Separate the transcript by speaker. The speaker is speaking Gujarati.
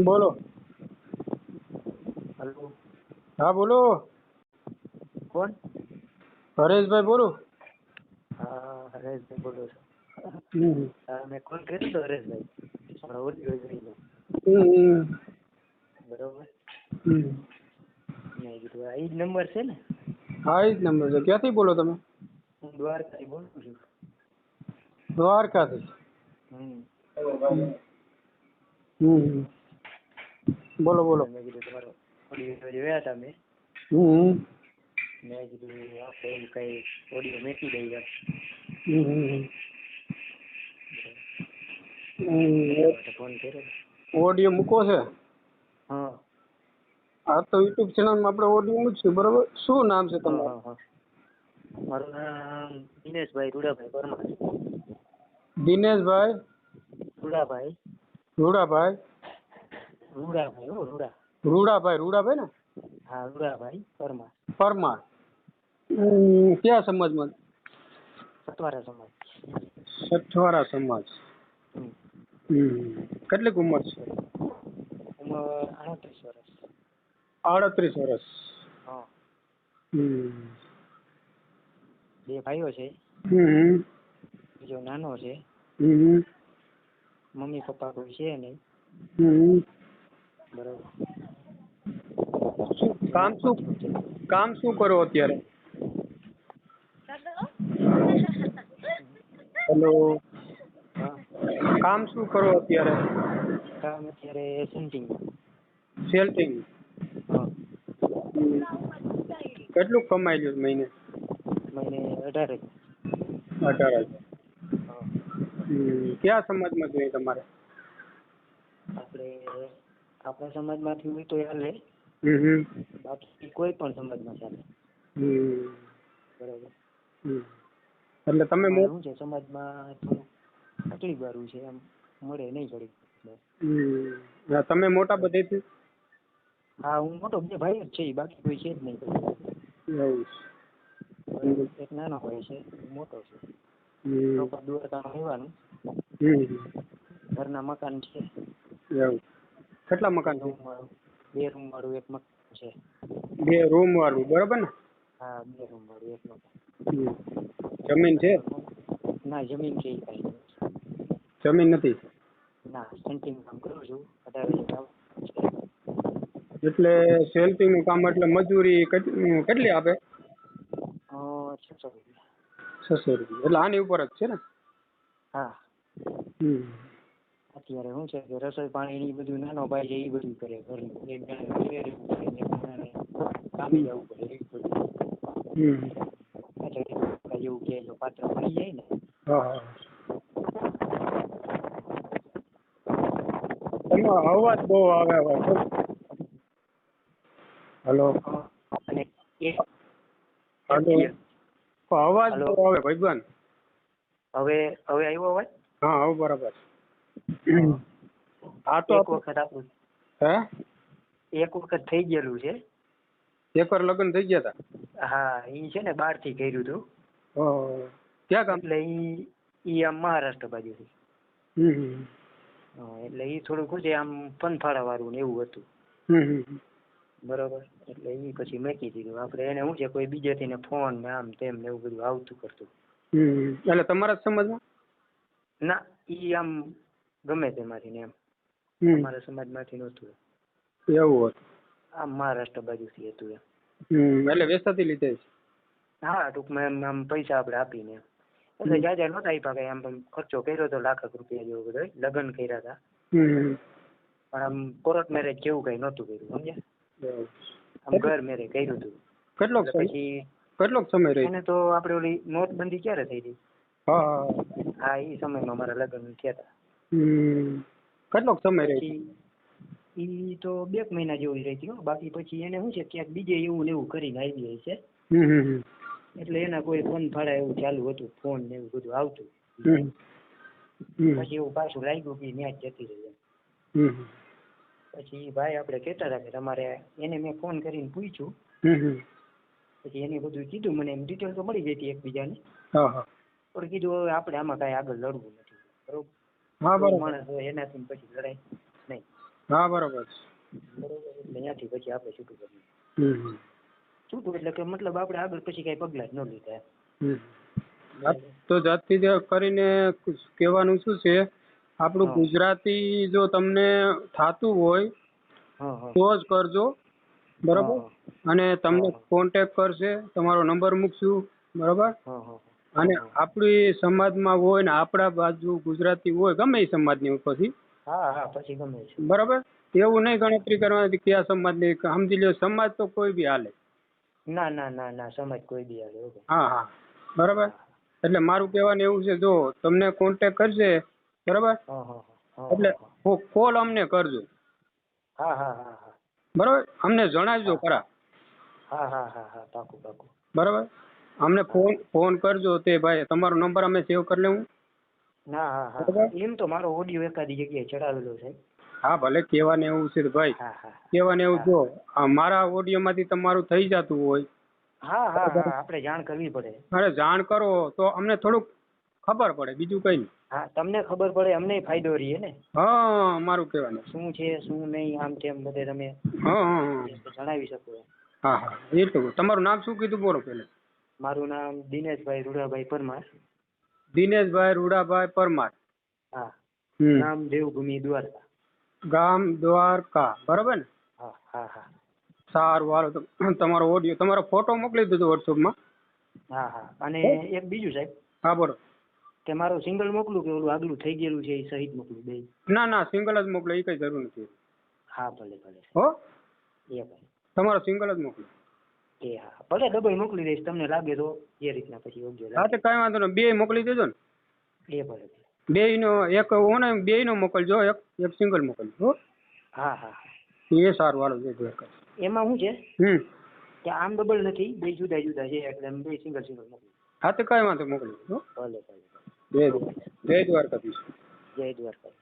Speaker 1: બોલો.
Speaker 2: હલો.
Speaker 1: હા બોલો.
Speaker 2: કોણ?
Speaker 1: હરેશભાઈ બોલું.
Speaker 2: હા, હરેશભાઈ બોલો છો.
Speaker 1: હમ
Speaker 2: મેં કોલ કર્યો તો હરેશભાઈ, પણ ઓડિયો જોઈ લો.
Speaker 1: હમ
Speaker 2: બરોબર.
Speaker 1: હમ
Speaker 2: મેં કીધું આ ઈ જ નંબર છે ને?
Speaker 1: હા એ જ નંબર છે. ક્યાંથી બોલો તમે?
Speaker 2: હું દ્વારકાથી બોલું છું.
Speaker 1: દ્વારકાથી?
Speaker 2: હમ.
Speaker 1: હમ બોલો બોલો.
Speaker 2: મેં કીધું તમારો ઓડિયો જોયા હતા મેં.
Speaker 1: હમ
Speaker 2: મેં કીધું આપણે એવું કઈ ઓડિયો મેકી દઈએ.
Speaker 1: હમ
Speaker 2: એટલા માટે ફોન કર્યો.
Speaker 1: ઓડિયો મૂકો છે?
Speaker 2: હા
Speaker 1: હા તો યુટ્યુબ ચેનલમાં આપણે ઓડિયો મૂકશું, બરોબર. શું નામ છે
Speaker 2: હા
Speaker 1: તમારું?
Speaker 2: હા હા. મારું નામ દિનેશભાઈ રૂડાભાઈ પરમાર.
Speaker 1: દિનેશભાઈ
Speaker 2: રૂડાભાઈ.
Speaker 1: રૂડાભાઈ?
Speaker 2: રૂડાભાઈ હો, રૂડા.
Speaker 1: રૂડાભાઈ ને?
Speaker 2: હા, રૂડાભાઈ પરમાર.
Speaker 1: પરમાર. કયા સમાજમાં?
Speaker 2: સતવારા સમાજ.
Speaker 1: સઠવારા સમાજ.
Speaker 2: હમ.
Speaker 1: કેટલીક ઉંમર છે?
Speaker 2: ઉંમર 38 વર્ષ.
Speaker 1: 38 વર્ષ.
Speaker 2: હા.
Speaker 1: હમ
Speaker 2: 2 ભાઈઓ છે.
Speaker 1: હમ
Speaker 2: બીજો નાનો છે.
Speaker 1: હમ
Speaker 2: મમ્મી પપ્પા કોઈ છે નહીં.
Speaker 1: હમ
Speaker 2: બરોબર.
Speaker 1: કામ
Speaker 2: જન્મ
Speaker 1: શું
Speaker 2: પત્યું છે.
Speaker 1: કામ શું કરો અત્યારે? હેલો.
Speaker 2: હા.
Speaker 1: કામ શું કરો અત્યારે?
Speaker 2: કામ અત્યારે સેન્ટિંગ.
Speaker 1: સેલ્ટિંગ.
Speaker 2: હા.
Speaker 1: કેટલું કમાઈ લ્યો મહિને?
Speaker 2: મહિને 18.
Speaker 1: 18,000.
Speaker 2: હા.
Speaker 1: કયા સમાજમાં જોઈએ તમારે?
Speaker 2: આપણા સમાજમાંથી હોય તો હાલે.
Speaker 1: હમ
Speaker 2: બાકી કોઈ પણ સમાજમાં ચાલે. બરોબર.
Speaker 1: એટલે તમે
Speaker 2: અમારે શું છે, સમાજમાં થોડુંક તકલીફ વાળું છે, એમ મળે નહીં ઘડી.
Speaker 1: તમે મોટા બધેથી?
Speaker 2: હા, હું મોટો. 2 ભાઈ જ છે, બાકી કોઈ છે જ નહીં.
Speaker 1: એવું
Speaker 2: બરોબર. એક નાનો ભાઈ છે, મોટો છે. પ્રોપર દ્વારકામાં રહેવાનું. ઘરના મકાન છે.
Speaker 1: એવું. કેટલા
Speaker 2: 2
Speaker 1: મકાન છે?
Speaker 2: રૂમ વાળું. 2 રૂમ વાળું એક મકાન છે.
Speaker 1: 2 રૂમ વાળું, બરોબર ને?
Speaker 2: હા, 2 રૂમ વાળું એક મકાન.
Speaker 1: જમીન છે?
Speaker 2: ના, જમીન છે એ કાંઈ નહીં.
Speaker 1: જમીન નથી?
Speaker 2: ના, સેન્ટિંગ કામ કરું છું. 18,000
Speaker 1: એટલે સેલ્ટિંગ નું કામ એટલે મજૂરી કેટલી આપે?
Speaker 2: 600 રૂપિયા.
Speaker 1: 600 રૂપિયા. એટલે આની ઉપર જ છે ને?
Speaker 2: હા. અત્યારે શું છે કે રસોઈ પાણી બધું નાનો ભાઈ છે, એ બધું કરે ઘરનું. એક જણાને ઘરે રહેવું પડે ને એક જણાને કામે જવું પડે. એવું બધું. જેવું કે જો પાત્ર મળી જાય ને.
Speaker 1: હા. તમારો અવાજ બહુ આવે. હલો.
Speaker 2: અને એક
Speaker 1: હલો. અવાજ
Speaker 2: હલો.
Speaker 1: બહુ આવે ભાઈબંધ.
Speaker 2: હવે આવ્યો અવાજ?
Speaker 1: હા, હવે બરાબર.
Speaker 2: હા.
Speaker 1: હા તો
Speaker 2: એક વખત આપણું થઈ ગયેલું છે.
Speaker 1: એકવાર લગ્ન થઈ ગયા હતા?
Speaker 2: હા, ઈ છે ને 12 થી કર્યું હતું.
Speaker 1: ક્યાં ગામ?
Speaker 2: એટલે ઈ આમ મહારાષ્ટ્ર બાજુથી. એટલે ઈ થોડુંક છે આમ પંથાળા વાળું ને એવું હતું. બરોબર. એટલે ઈ પછી મેકી દીધું. આપણે એને શું છે કોઈ બીજેથી ને ફોન ને આમ તેમ ને એવું બધું આવતું કરતું.
Speaker 1: એટલે તમારા સમાજમાં?
Speaker 2: ના, ઈ આમ ગમે તેમાંથી ને એમ. અમારા સમાજમાંથી નહોતું.
Speaker 1: એવું હતું?
Speaker 2: આમ મહારાષ્ટ્ર બાજુથી હતું એમ.
Speaker 1: એટલે વેસાતી લીધે છે?
Speaker 2: હા, ટૂંકમાં એમ આમ પૈસા આપણે આપીને એમ. એટલે જાજા નહોતા આપ્યા, કઈ આમ ખર્ચો કર્યો તો લાખક રૂપિયા જેવો બધો. લગ્ન કર્યા હતા. પણ આમ કોર્ટ મેરેજ જેવું કઈ નહોતું કર્યું, સમજ્યા? આમ ઘર મેરેજ કર્યું હતું.
Speaker 1: કેટલોક સમય રહી?
Speaker 2: એને તો આપણે ઓલી નોટબંધી ક્યારે થઈ હતી? હા, એ સમયમાં મારા લગ્ન થયા હતા.
Speaker 1: કેટલોક સમય રહી?
Speaker 2: ઈ તો 2 મહિના જેવું રહી હતી. બાકી પછી એને શું છે ક્યાંક બીજે એવું ને એવું કરીને આવી જાય છે. એટલે એના કોઈ ફોન ફાડા એવું ચાલુ હતું, ફોન ને એવું બધું આવતું. પછી એવું પાછું લાગ્યું કે ન્યા જ જતી રહી. પછી ભાઈ આપણે કહેતા હતા કે તમારે એને મેં ફોન કરીને પૂછ્યું. પછી એને બધું કીધું, મને એમ ડિટેલ તો મળી ગઈ હતી એકબીજાને. પણ કીધું હવે આપણે આમાં કાંઈ આગળ લડવું નથી, બરોબર? માણસ હોય એનાથી પછી લડાય નહીં.
Speaker 1: હા બરોબર છે.
Speaker 2: બરોબર, એટલે ત્યાંથી પછી આપણે છૂટું કર્યું.
Speaker 1: હમ
Speaker 2: છૂટું એટલે કે મતલબ આપણે આગળ પછી કઈ પગલાં જ ન લીધા.
Speaker 1: હમ. તો જાતથી જ કરીને કહેવાનું શું છે, આપણું ગુજરાતી જો તમને થાતું હોય
Speaker 2: હા હા
Speaker 1: તો જ કરજો, બરોબર. અને તમને કોન્ટેક્ટ કરશે, તમારો નંબર મૂકશું, બરોબર.
Speaker 2: હા હા
Speaker 1: અને આપણી સમાજમાં હોય ને આપણા બાજુ ગુજરાતી હોય ગમે એ સમાજની ઉપરથી,
Speaker 2: હા હા પછી ગમે છે.
Speaker 1: બરાબર. એવું નહીં ગણતરી કરવાની કયા સમાજની, સમજી લો સમાજ તો કોઈ બી હાલે.
Speaker 2: ના ના ના ના સમજ કોઈ બી આવે. ઓકે.
Speaker 1: હા હા બરાબર. એટલે મારું કહેવાનું એવું છે, જો તમને કોન્ટેક્ટ કરશે, બરાબર,
Speaker 2: હા હા હા
Speaker 1: એટલે કોલ અમને કરજો,
Speaker 2: હા હા હા હા
Speaker 1: બરાબર. અમને જણાવજો ખરા,
Speaker 2: હા હા હા હા પાકું પાકું.
Speaker 1: બરાબર. અમને ફોન કરજો તે ભાઈ, તમારો નંબર અમે સેવ કરી લેવું.
Speaker 2: હા હા હા
Speaker 1: બરાબર.
Speaker 2: એમ તો મારો ઓડિયો એકાદી જગ્યાએ ચડાવેલો છે.
Speaker 1: હા ભલે, કહેવાને એવું છે ભાઈ,
Speaker 2: હા હા
Speaker 1: કહેવાને એવું.
Speaker 2: હા
Speaker 1: જો મારા ઓડિયોમાંથી તમારું થઈ જતું હોય,
Speaker 2: હા હા હા આપણે જાણ કરવી પડે.
Speaker 1: અરે જાણ કરો તો અમને થોડુંક ખબર પડે, બીજું કઈ નહીં.
Speaker 2: હા તમને ખબર પડે અમને ફાયદો રહીએ ને.
Speaker 1: હા મારું કહેવાનું.
Speaker 2: શું છે શું નહીં આમ તેમ બધે તમે
Speaker 1: હા હા
Speaker 2: જણાવી શકો.
Speaker 1: હા હા એ તો. તમારું નામ શું કીધું બોલો પેલે?
Speaker 2: મારું નામ દિનેશભાઈ રૂડાભાઈ પરમાર.
Speaker 1: દિનેશભાઈ રૂડાભાઈ પરમાર.
Speaker 2: હા.
Speaker 1: હમ.
Speaker 2: નામ દેવભૂમિ દ્વારકા.
Speaker 1: ગામ દ્વારકા, બરાબર ને?
Speaker 2: હા હા હા
Speaker 1: સારું હાલો, તો તમારો ઓડિયો, તમારો ફોટો મોકલી દીધો વોટ્સઅપમાં.
Speaker 2: હા હા અને એક બીજું સાહેબ,
Speaker 1: હા બોલો.
Speaker 2: કે મારું સિંગલ મોકલું કે ઓલું આગલું થઈ ગયેલું છે એ સહિત મોકલું બે?
Speaker 1: ના ના સિંગલ જ મોકલો, એ કઈ જરૂર નથી.
Speaker 2: હા ભલે ભલે
Speaker 1: હો,
Speaker 2: એ ભાઈ.
Speaker 1: તમારો સિંગલ જ મોકલો.
Speaker 2: એ હા ભલે ડબલ મોકલી દઈશ, તમને લાગે તો એ રીતના પછી યોગ્ય
Speaker 1: હા
Speaker 2: લાગે.
Speaker 1: તો કઈ વાંધો નહીં, બે મોકલી દેજો ને.
Speaker 2: એ ભલે ભલે.
Speaker 1: બેયનો એક ઓને બેયનો મોકલજો, એક સિંગલ મોકલજો.
Speaker 2: હા હા
Speaker 1: એ સારું હાલો, જય દ્વારકા.
Speaker 2: એમાં શું છે
Speaker 1: હમ.
Speaker 2: કે આમ ડબલ નથી, બે જુદા જુદા છે એટલે બે સિંગલ સિંગલ મોકલું.
Speaker 1: હા તો કઈ વાંધો મોકલી.
Speaker 2: ભલે ભલે
Speaker 1: જય
Speaker 2: ભલે.
Speaker 1: જય દ્વારકાધીશ.
Speaker 2: જય દ્વારકા.